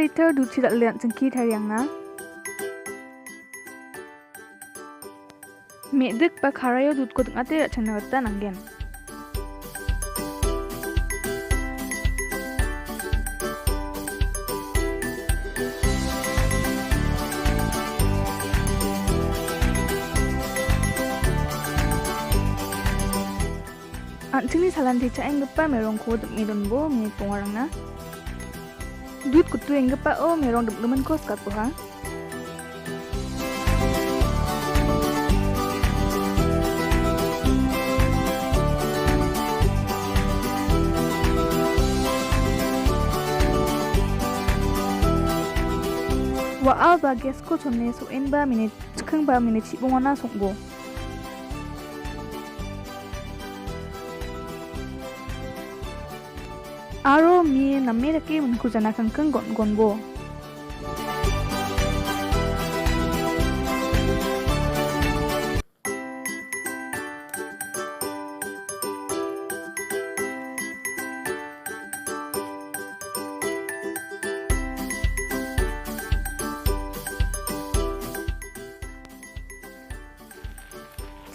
liter dut sidak liat cengki thariang na. Medek ba kharayo dut ko tengate rat chanawata nanggen. Antini salan teca enggepa merong ko dep medon bo menit pongarang na. Dut kutu enggepa o merong dep gemen kos kat ha. Waal ba gas ko sonne so en ba menit chkhang ba menit chibongana songbo. Aro mi namme rake menku jana kangkang gonbo.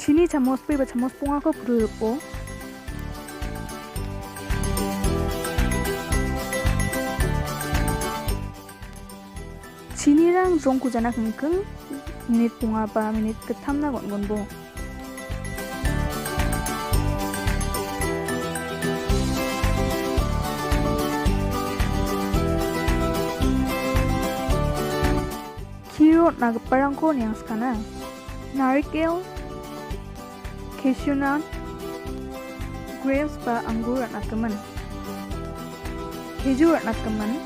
Chini chamos pe ba chamos ponga ko puru. Chinirang jong ku jana kengkeng menit bunga ba menit ketam na gonbo. Kheer na parang ko niyang skana. Narikel, cashew nut, grapes ba anggur at nakaman. Khejur at nakaman.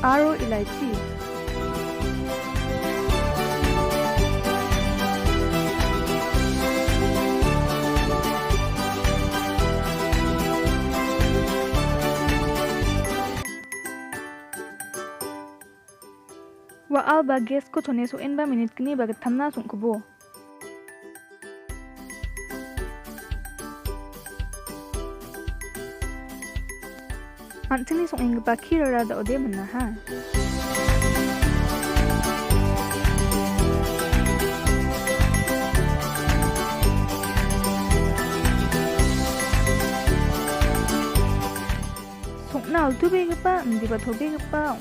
Aro ilaichi. Waal ba gas ko thone so en ba minute kini ba thamna songkubo. Antini song enggepa Kheer ra da ode manna ha. Song na altu be gepa ndi ba thobe gepa